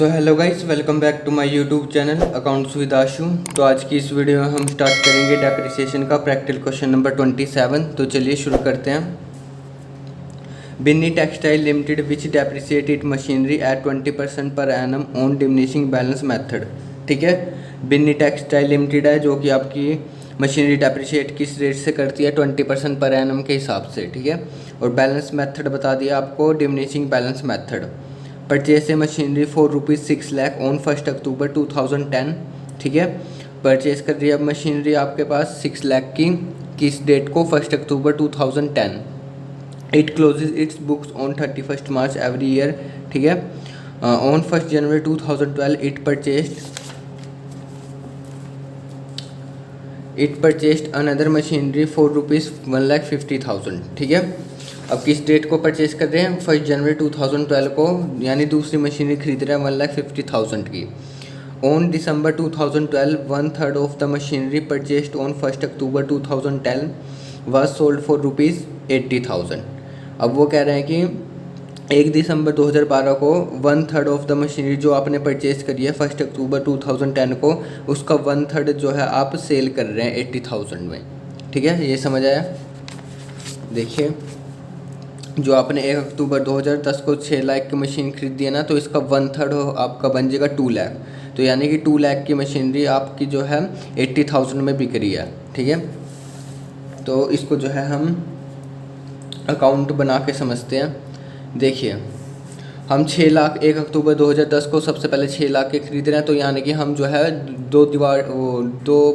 So hello guys, welcome back to my YouTube channel accounts with Ashu. तो आज की इस वीडियो में हम स्टार्ट करेंगे डेप्रिसिएशन का प्रैक्टिकल क्वेश्चन नंबर 27। तो चलिए शुरू करते हैं। Binny textile limited which depreciate it machinery at 20% per annum on diminishing balance method. ठीक है, बिन्नी टेक्सटाइल लिमिटेड है जो कि आपकी मशीनरी डेप्रिसिएट किस रेट से करती है, 20% पर एनम के हिसाब से। ठीक है, और बैलेंस मेथड बता दिया आपको, डिमिनिशिंग बैलेंस मेथड। परचेज से मशीनरी ₹6 लाख ऑन 1 अक्टूबर 2010। ठीक है, परचेज कर रही है अब मशीनरी आपके पास 6 लाख की, किस डेट को, 1 October 2010। It closes its books on 31 March every year. ठीक है, on 1 January 2012 it purchased another machinery for ₹1,50,000। ठीक है, अब किस डेट को परचेज कर रहे हैं, 1 जनवरी 2012 को, यानी दूसरी मशीनरी खरीद रहे हैं 1,50,000 की। On December 2012 1/3 of the machinery purchased on 1 October 2010 was sold for ₹80,000। अब वो कह रहे हैं कि 1 दिसंबर 2012 को 1/3 ऑफ द मशीनरी जो आपने परचेज करी है 1 अक्टूबर 2010 को, उसका 1/3 जो है आप सेल कर रहे हैं 80,000 में। ठीक है, ये समझ आया। देखिए, जो आपने 1 अक्टूबर 2010 को 6 लाख की मशीन खरीदी है ना, तो इसका 1/3 आपका बन जाएगा 2 लाख। तो यानी कि 2 लाख की मशीनरी आपकी जो है 80,000 में बिक रही है। ठीक है, तो इसको जो है हम अकाउंट बना के समझते हैं। देखिए, हम 6 लाख 1 अक्टूबर 2010 को सबसे पहले 6 लाख के खरीद रहे हैं, तो यानी कि हम जो है दो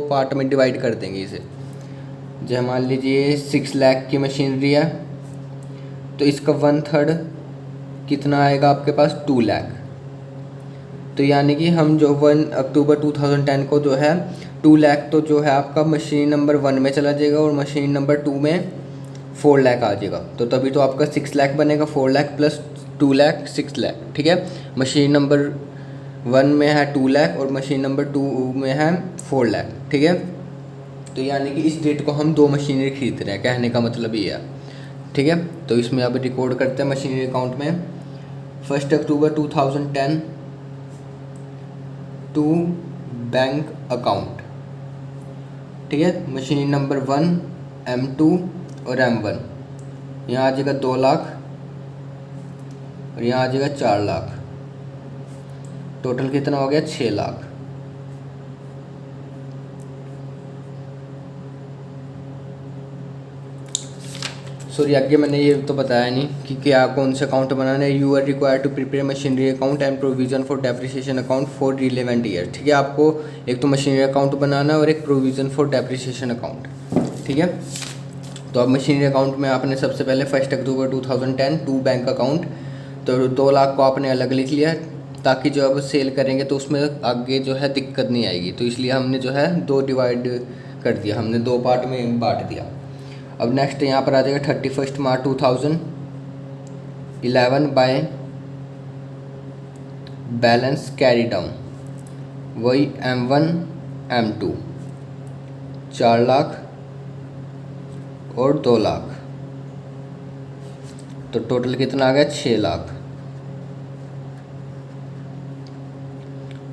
पार्ट में डिवाइड कर देंगे इसे। जो मान लीजिए 6 लाख की मशीनरी है, तो इसका 1/3 कितना आएगा आपके पास, 2 लाख। तो यानी कि हम जो 1 अक्टूबर 2010 को जो है 2 लाख, तो जो है आपका मशीन नंबर 1 में चला जाएगा और मशीन नंबर 2 में 4 लाख आ जाएगा। तो तभी तो आपका 6 लाख बनेगा, 4 लाख प्लस 2 लाख 6 लाख। ठीक है, मशीन नंबर 1 में है 2 लाख और मशीन नंबर 2 में है 4 लाख। ठीक है, तो यानी कि इस डेट को हम 2 मशीनरी खरीद रहे हैं, कहने का मतलब ये है। ठीक है, तो इसमें अब रिकॉर्ड करते हैं मशीनरी अकाउंट में। 1 अक्टूबर 2010 टू बैंक अकाउंट। ठीक है, मशीनरी नंबर 1 M2 और M1, यहाँ आ जाएगा 2 लाख और यहाँ आ जाएगा 4 लाख। टोटल कितना हो गया, 6 लाख। सॉरी, आगे मैंने ये तो बताया नहीं कि क्या कौन से अकाउंट बनाना है। You are required to prepare machinery account and provision for depreciation account for relevant year. ठीक है, आपको एक तो मशीनरी अकाउंट बनाना है और एक प्रोविजन फॉर डेप्रिसिएशन अकाउंट। ठीक है, तो अब मशीनरी अकाउंट में आपने सबसे पहले 1 अक्टूबर 2010 टू बैंक अकाउंट, तो 2 लाख को आपने अलग लिख लिया ताकि जो अब सेल करेंगे तो उसमें आगे जो है दिक्कत नहीं आएगी। तो इसलिए हमने जो है 2 डिवाइड कर दिया, हमने 2 पार्ट में बांट दिया। अब नेक्स्ट यहाँ पर आ जाएगा 31 मार्च 2011 बाय बैलेंस कैरी डाउन, वही M1 M2 4 लाख और 2 लाख, तो टोटल कितना आ गया, 6 लाख।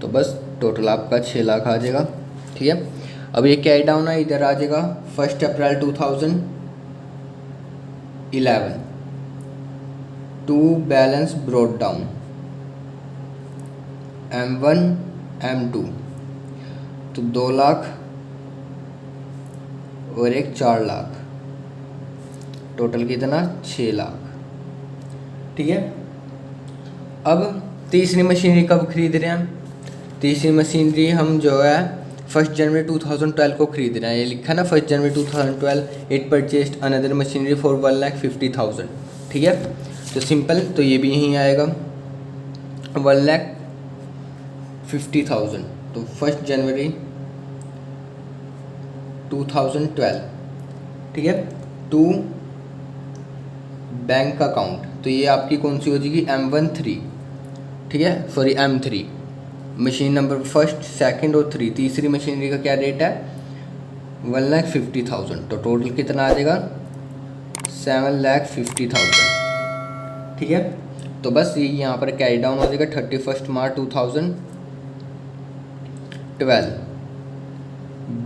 तो बस टोटल आपका 6 लाख आ जाएगा। ठीक है, अब ये कैरी डाउन है, इधर आ जाएगा 1 April 2011 to balance brought down M1 M2, तो 2 लाख और एक 4 लाख, टोटल कितना, 6 लाख। ठीक है, अब तीसरी मशीनरी कब खरीद रहे हैं, तीसरी मशीनरी हम जो है 1 जनवरी 2012 को खरीद रहे हैं। ये लिखा ना 1 January 2012 it purchased another machinery for 1,50,000। ठीक है, तो सिंपल, तो ये भी यहीं आएगा 1,50,000। तो 1 जनवरी 2012, ठीक है, टू बैंक अकाउंट, तो ये आपकी कौन सी हो जाएगी, M13। ठीक है, सॉरी M3, मशीन नंबर 1, 2 और 3, तीसरी मशीनरी का क्या रेट है, 1,50,000। तो टोटल कितना आ जाएगा, 7,50,000। ठीक है, तो बस ये यहाँ पर कैरी डाउन हो जाएगा 31 मार्च 2012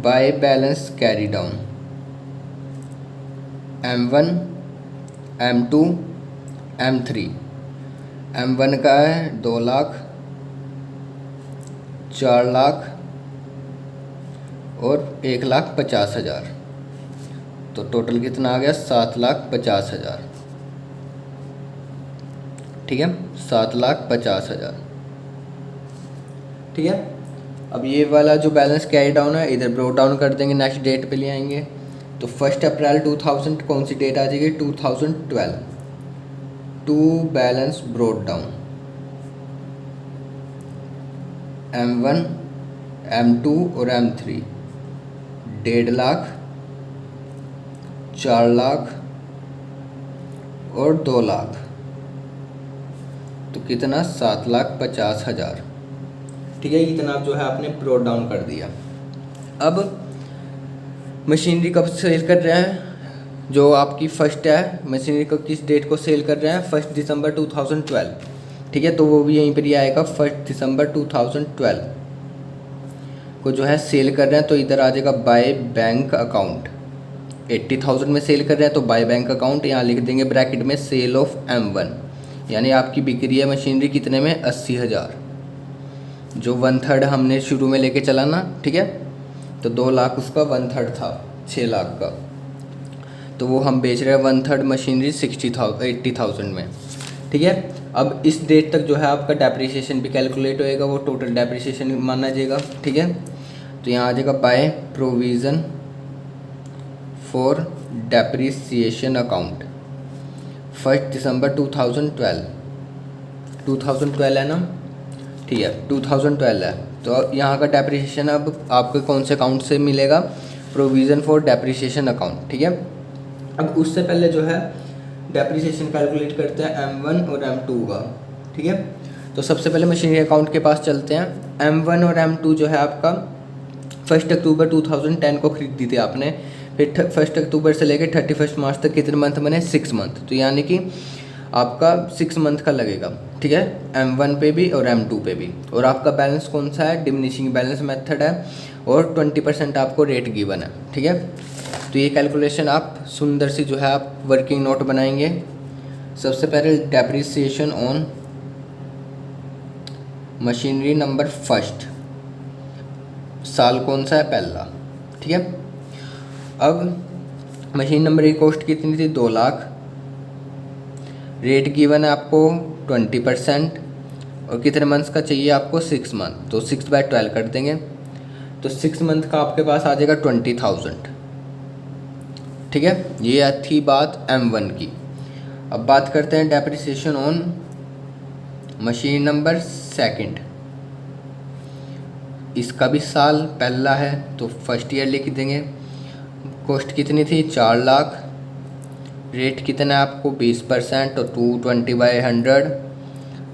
by balance carry down M1 M2 M3। M1 का है 2 लाख, 4 लाख और 1,50,000। तो टोटल कितना आ गया 7,50,000। ठीक है, 7,50,000। ठीक है, अब ये वाला जो बैलेंस कैरी डाउन है इधर ब्रोक डाउन कर देंगे, नेक्स्ट डेट पे ले आएंगे। तो 1 अप्रैल 2000 कौन सी डेट आ जाएगी 2012 to balance broke down M1 M2 और M3 1.5 लाख, 4 लाख और 2 लाख। तो कितना 7,50,000। ठीक है, इतना जो है आपने ब्रोक डाउन कर दिया। अब मशीनरी कब सेल कर रहे हैं, जो आपकी फर्स्ट है मशीनरी को किस डेट को सेल कर रहे हैं 1 दिसंबर 2012। ठीक है, तो वो भी यहीं पर ही आएगा 1 दिसंबर 2012 को जो है सेल कर रहे हैं। तो इधर आ जाएगा बाय बैंक अकाउंट। 80,000 में सेल कर रहे हैं तो बाय बैंक अकाउंट, यहाँ लिख देंगे ब्रैकेट में सेल ऑफ M1, यानी आपकी बिक्री है मशीनरी कितने में 80,000, जो 1/3 हमने शुरू में लेके चला ना। ठीक है, तो 2 लाख उसका 1/3 था 6 लाख का, तो वो हम बेच रहे हैं 1/3 मशीनरी 80,000 में। ठीक है, अब इस डेट तक जो है आपका डेप्रिसिएशन भी कैलकुलेट होएगा, वो टोटल डेप्रिसिएशन माना जाएगा। ठीक है, तो यहाँ आ जाएगा by provision for depreciation account 1 December 2012 है ना। ठीक है, 2012 है, तो यहाँ का डेप्रिसिएशन अब आपके कौन से अकाउंट से मिलेगा प्रोविज़न फॉर डेप्रिसिएशन अकाउंट। ठीक है, अब उससे पहले जो है डेप्रिसिएशन कैलकुलेट करते हैं M1 और M2 का। ठीक है, तो सबसे पहले मशीनरी अकाउंट के पास चलते हैं। M1 और M2 जो है आपका 1 अक्टूबर 2010 को खरीदी थी आपने, फिर 1 अक्टूबर से लेकर 31 मार्च तक कितने मंथ बने 6 मंथ, तो यानी कि आपका 6 मंथ का लगेगा। ठीक है, M1 पे भी और M2 पे भी। और आपका बैलेंस कौन सा है डिमिनिशिंग बैलेंस मेथड है और 20% आपको रेट गिवन है। ठीक है, तो ये कैलकुलेशन आप सुंदर सी जो है आप वर्किंग नोट बनाएंगे। सबसे पहले डेप्रिसिएशन ऑन मशीनरी नंबर 1, साल कौन सा है पहला। ठीक है, अब मशीन नंबर की कॉस्ट कितनी थी 2 लाख, रेट गिवन है आपको 20% और कितने मंथ्स का चाहिए आपको 6 मंथ, तो 6/12 कर देंगे। तो 6 मंथ का आपके पास आ जाएगा 20,000। ठीक है, ये थी बात M1 की। अब बात करते हैं डेप्रिसिएशन ऑन मशीन नंबर 2, इसका भी साल पहला है तो फर्स्ट ईयर लिख देंगे। कॉस्ट कितनी थी 4 लाख, रेट कितना है आपको 20% और 220/100,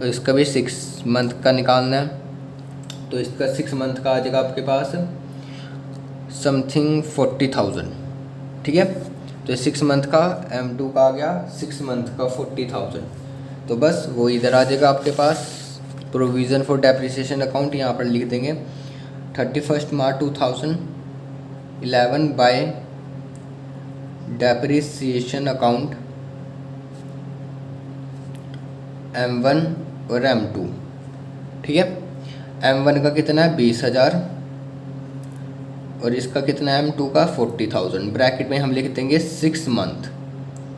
और इसका भी 6 मंथ का निकालना है। तो इसका 6 मंथ का आ जाएगा आपके पास समथिंग 40,000। ठीक है, तो 6 मंथ का M2 का आ गया 6 मंथ का 40,000। तो बस वो इधर आ जाएगा आपके पास प्रोविज़न फॉर डेप्रिसिएशन अकाउंट, यहाँ पर लिख देंगे 31 मार्च 2011 बाय डेप्रिसिएशन अकाउंट M1 और M2। ठीक है, M1 का कितना है 20,000 और इसका कितना है M2 का 40,000। ब्रैकेट में हम लिख देंगे 6 मंथ,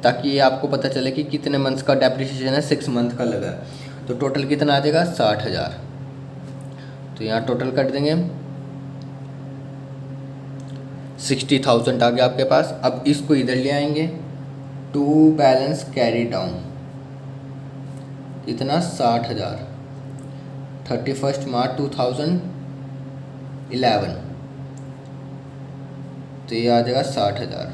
ताकि ये आपको पता चले कि कितने मंथ्स का डेप्रिसिएशन है 6 मंथ का लगा। तो टोटल कितना आ जाएगा 60,000। तो यहाँ टोटल कर देंगे 60,000 आ गया आपके पास। अब इसको इधर ले आएंगे टू बैलेंस कैरी डाउन, कितना 60,000 31 मार्च 2011, तो ये आ जाएगा 60,000।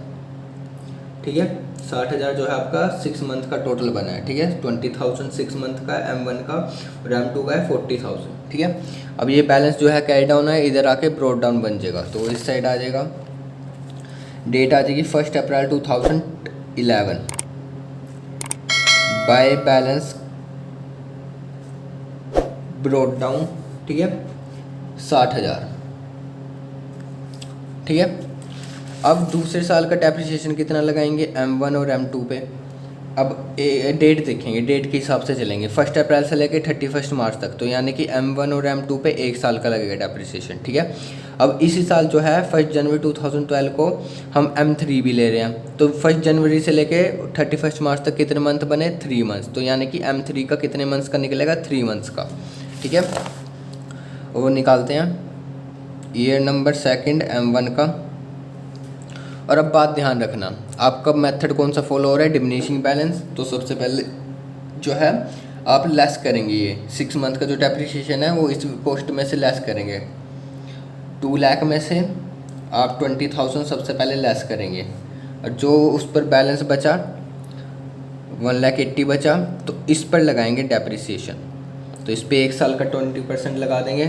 ठीक है, 60,000 जो है आपका 6 मंथ का टोटल बना है। ठीक है, 20,000 6 मंथ का M1 का और M2 का है 40,000। ठीक है, अब ये बैलेंस जो है कैरी डाउन है इधर आके ब्रोक डाउन बन जाएगा, तो इस साइड आ जाएगा। डेट आ जाएगी 1 April 2011 by balance brought down, ठीक है, 60,000, ठीक है। अब दूसरे साल का डेप्रिसिएशन कितना लगाएंगे M1 और M2 पे। अब डेट देखेंगे, डेट के हिसाब से चलेंगे 1 अप्रैल से लेकर 31 मार्च तक, तो यानी कि M1 और M2 पे 1 साल का लगेगा डेप्रिसिएशन, ठीक है। अब इसी साल जो है 1 जनवरी 2012 को हम M3 भी ले रहे हैं, तो 1 जनवरी से लेके 31 मार्च तक कितने मंथ बने, 3 मंथ्स, तो यानी कि M3 का कितने मंथ्स का निकलेगा, 3 मंथ्स का, ठीक है। वो निकालते हैं ईयर नंबर सेकंड M1 का। और अब बात ध्यान रखना, आपका मेथड कौन सा फॉलो हो रहा है, डिमिनिशिंग बैलेंस। तो सबसे पहले जो है आप लेस करेंगे, ये 6 मंथ का जो डेप्रिसिएशन है वो इस कॉस्ट में से लेस करेंगे। 2 लाख में से आप 20,000 सबसे पहले लेस करेंगे, और जो उस पर बैलेंस बचा 1,80,000 बचा, तो इस पर लगाएंगे डेप्रिसिएशन। तो इस पर 1 साल का 20% लगा देंगे,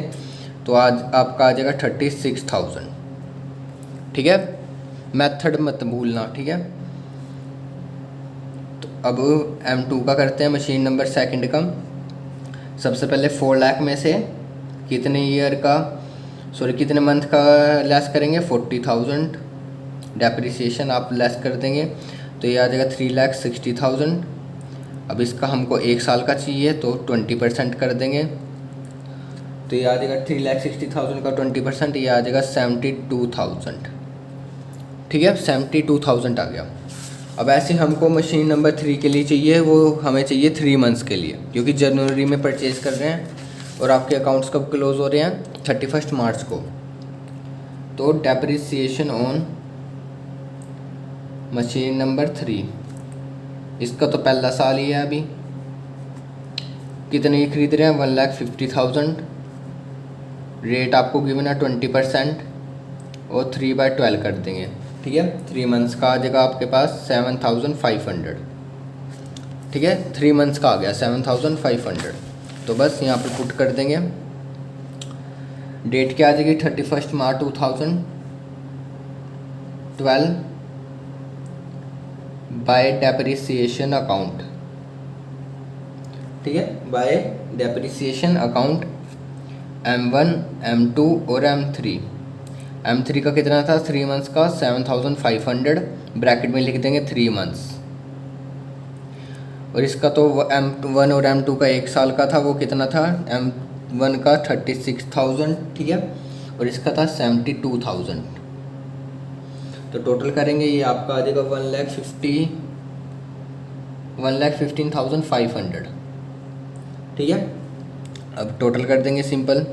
तो आज आपका आ जाएगा 36,000, ठीक है। मेथड मत भूलना, ठीक है। तो अब M2 का करते हैं, मशीन नंबर सेकंड का। सबसे पहले 4 लाख में से कितने ईयर का, सॉरी कितने मंथ का लेस करेंगे, 40,000 डेप्रिसिएशन आप लेस कर देंगे, तो ये आ जाएगा 3,60,000। अब इसका हमको 1 साल का चाहिए, तो 20% कर देंगे, तो ये आ जाएगा 3,60,000 का 20%, ये आ जाएगा 72,000, ठीक है। 72,000 आ गया। अब ऐसे हमको मशीन नंबर 3 के लिए चाहिए, वो हमें चाहिए 3 मंथ्स के लिए, क्योंकि जनवरी में परचेज़ कर रहे हैं और आपके अकाउंट्स कब क्लोज हो रहे हैं, 31 मार्च को। तो डेप्रिसिएशन ऑन मशीन नंबर 3, इसका तो पहला साल ही है, अभी कितने खरीद रहे हैं, 1,50,000। रेट आपको गिवन है 20%, और 3/12 कर देंगे, ठीक है। 3 मंथ्स का आ जाएगा आपके पास 7,500, ठीक है। 3 मंथ्स का आ गया 7,500, तो बस यहाँ पर पुट कर देंगे। डेट क्या आ जाएगी, 31 मार्च 2012 बाय डेप्रिसिएशन अकाउंट, ठीक है, bye depreciation account M1, M2 और M3। M3 का कितना था, 3 मंथ्स का 7,500, ब्रैकेट में लिख देंगे 3 मंथ्स। और इसका तो M1 और M2 का 1 साल का था, वो कितना था, M1 का 36,000, ठीक है, और इसका था 72,000। तो टोटल करेंगे, ये आपका आ जाएगा 1,15,500, ठीक है। अब टोटल कर देंगे सिंपल,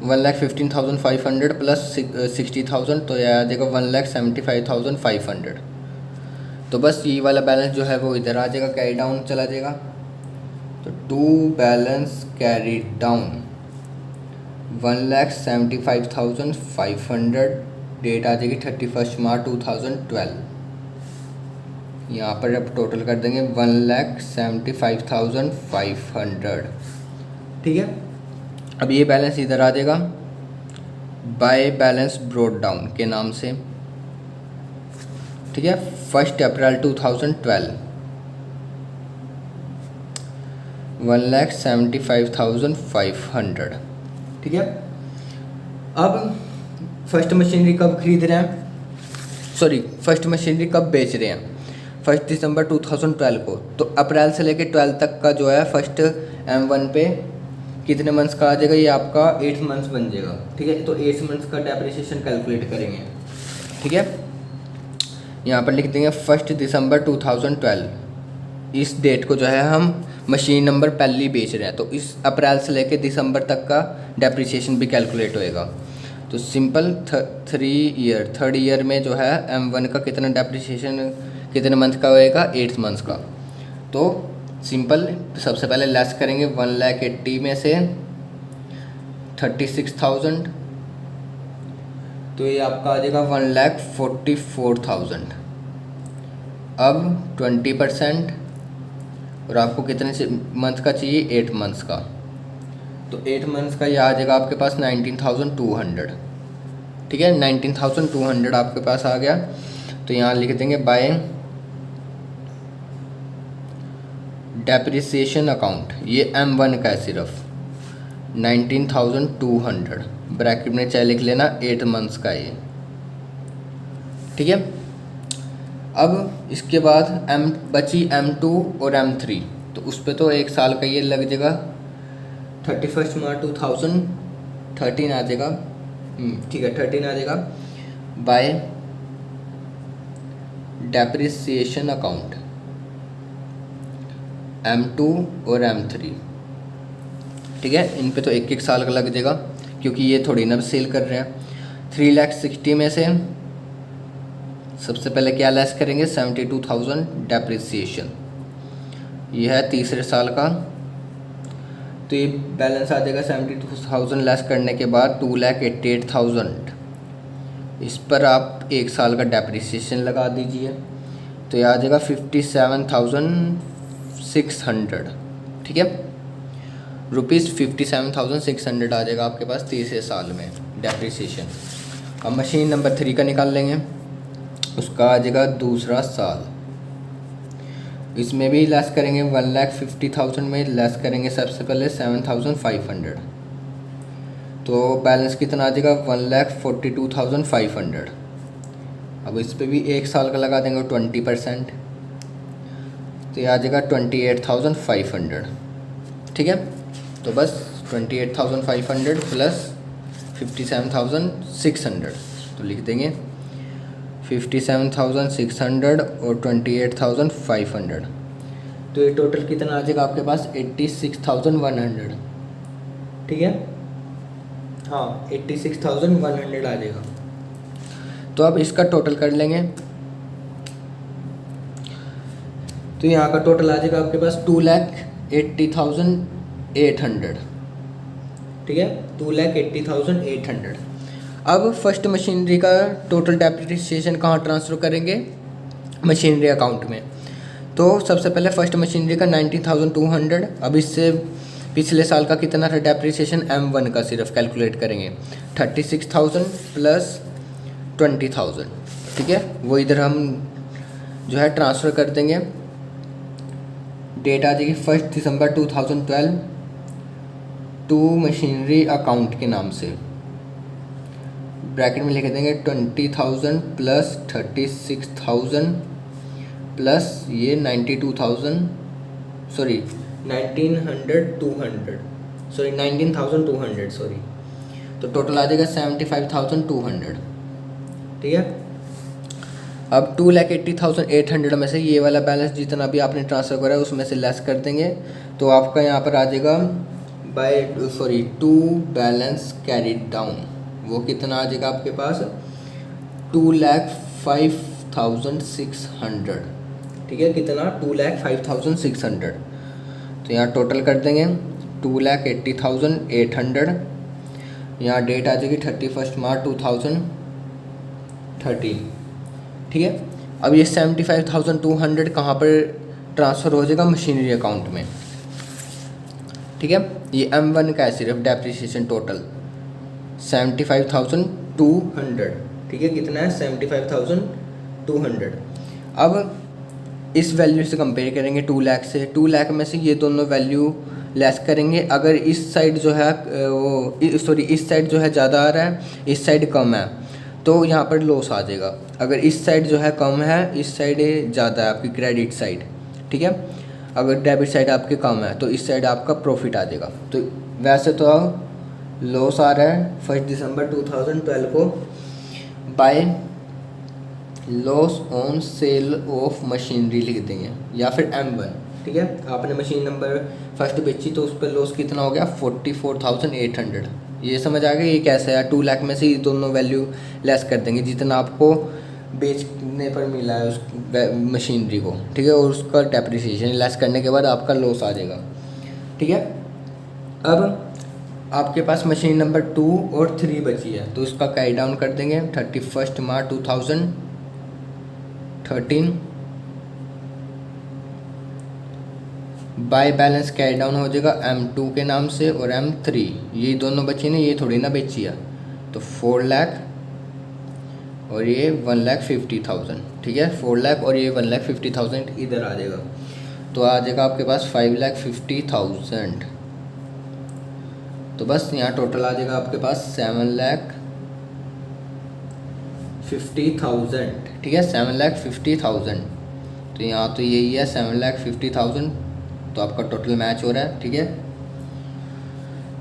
1,15,500 प्लस 60,000, तो यह आ जाएगा 1,75,500। तो बस ये वाला बैलेंस जो है वो इधर आ जाएगा, कैरी डाउन चला जाएगा। तो to balance carry down 1,75,500, date आ जाएगी 31 मार्च 2012। यहाँ पर अब टोटल कर देंगे 1,75,500, ठीक है। अब ये बैलेंस इधर आ जाएगा बाय बैलेंस ब्रॉट डाउन के नाम से, ठीक है। 1 अप्रैल 2012 1,75,500, ठीक है। अब फर्स्ट मशीनरी कब खरीद रहे हैं, सॉरी फर्स्ट मशीनरी कब बेच रहे हैं, 1 दिसंबर 2012 को। तो अप्रैल से लेकर 12 तक का जो है फर्स्ट M1 पे कितने मंथ्स का आ जाएगा, ये आपका 8 मंथ्स बन जाएगा, ठीक है। तो 8 मंथ्स का डेप्रिसिएशन कैलकुलेट करेंगे, ठीक है। यहाँ पर लिख देंगे 1 दिसंबर 2012, इस डेट को जो है हम मशीन नंबर पहली बेच रहे हैं, तो इस अप्रैल से लेकर दिसंबर तक का डेप्रिसिएशन भी कैलकुलेट होएगा। तो सिंपल 3rd ईयर में जो है M1 का कितना डेप्रिसिएशन कितने मंथ का होएगा, 8 मंथ्स का। तो सिंपल सबसे पहले लेस करेंगे 1,80,000 में से 36,000, तो ये आपका आ जाएगा 1,44,000। अब 20%, और आपको कितने से मंथ का चाहिए, 8 मंथ्स का, तो 8 मंथ्स का ये आ जाएगा आपके पास 19,200, ठीक है। 19,200 आपके पास आ गया। तो यहाँ लिख देंगे बाय डेप्रिसिएशन अकाउंट ये M1 का है सिर्फ 19,200, ब्रैकेट में चाहे लिख लेना 8 मंथ्स का ये, ठीक है। अब इसके बाद बची M2 और M3, तो उस पर तो 1 साल का ये लग जाएगा, 31 मार्च 2013 आ जाएगा, ठीक है 13 आ जाएगा बाय डेप्रिसिएशन अकाउंट M2 और M3, ठीक है। इन पे तो 1 साल का लग जाएगा क्योंकि ये थोड़ी ना सेल कर रहे हैं। 3,60,000 में से सबसे पहले क्या लेस करेंगे, 72,000 डेप्रिसिएशन, ये है तीसरे साल का, तो ये बैलेंस आ जाएगा 72,000 लेस करने के बाद 2,88,000। इस पर आप 1 साल का डेप्रिसिएशन लगा दीजिए, तो ये आ जाएगा 57,600, ठीक है, ₹57,600 आ जाएगा आपके पास तीसरे साल में डेप्रिसिएशन। अब मशीन नंबर 3 का निकाल लेंगे, उसका आ जाएगा दूसरा साल, इसमें भी लेस करेंगे 1,50,000 में लेस करेंगे सबसे पहले 7,500, तो बैलेंस कितना आ जाएगा 1,42,500। अब इस पर भी 1 साल का लगा देंगे 20%, तो ये आ जाएगा 28,500, ठीक है। तो बस 28,500 प्लस 57,600, तो लिख देंगे 57,600 और 28,500, तो ये टोटल कितना आ जाएगा आपके पास 86,100, ठीक है, हाँ 86,100 आ जाएगा। तो अब इसका टोटल कर लेंगे, तो यहाँ का टोटल आ जाएगा आपके पास 2,80,800, ठीक है 2,80,800। अब फर्स्ट मशीनरी का टोटल डेप्रिसिएशन कहाँ ट्रांसफ़र करेंगे, मशीनरी अकाउंट में। तो सबसे पहले फर्स्ट मशीनरी का 19,200, अब इससे पिछले साल का कितना था डेप्रिसिएशन M1 का सिर्फ कैलकुलेट करेंगे, 36,000 प्लस 20,000, ठीक है, वो इधर हम जो है ट्रांसफ़र कर देंगे। डेट आ जाएगी 1 दिसंबर 2012 टू मशीनरी अकाउंट के नाम से, ब्रैकेट में लिख देंगे 20,000 प्लस 36,000 प्लस ये 19,200 सॉरी, तो टोटल आ जाएगा 75,200, ठीक है। अब 2,80,800 में से ये वाला बैलेंस जितना भी आपने ट्रांसफ़र करा है उसमें से लेस कर देंगे, तो आपका यहाँ पर आ जाएगा टू बैलेंस कैरिड डाउन, वो कितना आ जाएगा आपके पास 2,05,600, ठीक है, कितना 2,05,600, तो यहाँ टोटल कर देंगे 2,80,800, यहाँ डेट आ जाएगी 31 मार्च 2013, ठीक है। अब ये 75,200 कहाँ पर ट्रांसफ़र हो जाएगा, मशीनरी अकाउंट में, ठीक है। ये M1 का है सिर्फ डेप्रिसिएशन टोटल 75,200, ठीक है, कितना है 75,200। अब इस वैल्यू से कंपेयर करेंगे 2 लाख से, 2 लाख में से ये दोनों वैल्यू लेस करेंगे। अगर इस साइड जो है इस साइड जो है ज़्यादा आ रहा है, इस साइड कम है, तो यहाँ पर लॉस आ जाएगा। अगर इस साइड जो है कम है, इस साइड ज़्यादा है आपकी क्रेडिट साइड, ठीक है। अगर डेबिट साइड आपके कम है तो इस साइड आपका प्रॉफिट आ जाएगा। तो वैसे तो लॉस आ रहा है 1 दिसंबर 2012 को by loss on sale of machinery लिख देंगे या फिर M1, ठीक है। आपने मशीन नंबर फर्स्ट बेची तो उस पर लॉस कितना हो गया 44,800। ये समझ आ गया ये कैसे है। 2 लाख में से ये दोनों वैल्यू लेस कर देंगे जितना आपको बेचने पर मिला है उस मशीनरी को, ठीक है, और उसका डेप्रिसिएशन लेस करने के बाद आपका लॉस आ जाएगा, ठीक है। अब आपके पास मशीन नंबर 2 और 3 बची है तो उसका कैरी डाउन कर देंगे 31 मार्च 2013 बाय बैलेंस कैरी डाउन हो जाएगा M2 के नाम से और M3, ये दोनों बची ना, ये थोड़ी ना बेची है, तो 4 लाख और ये 1,50,000, ठीक है, 4 लाख और ये 1,50,000 इधर आ जाएगा। तो आ जाएगा आपके पास 5,50,000। तो बस यहाँ टोटल आ जाएगा आपके पास 7,50,000, ठीक है, 7,50,000। तो यहाँ तो यही है 7,50,000, तो आपका टोटल मैच हो रहा है, ठीक है।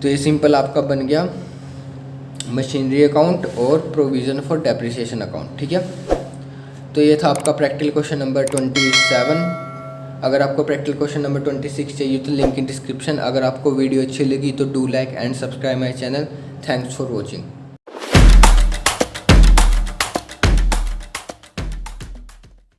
तो ये सिंपल आपका बन गया मशीनरी अकाउंट और प्रोविज़न फॉर डेप्रिसिएशन अकाउंट, ठीक है। तो ये था आपका प्रैक्टिकल क्वेश्चन नंबर 27। अगर आपको प्रैक्टिकल क्वेश्चन नंबर 26 चाहिए तो लिंक इन डिस्क्रिप्शन। अगर आपको वीडियो अच्छी लगी तो do like and subscribe my channel. Thanks for watching.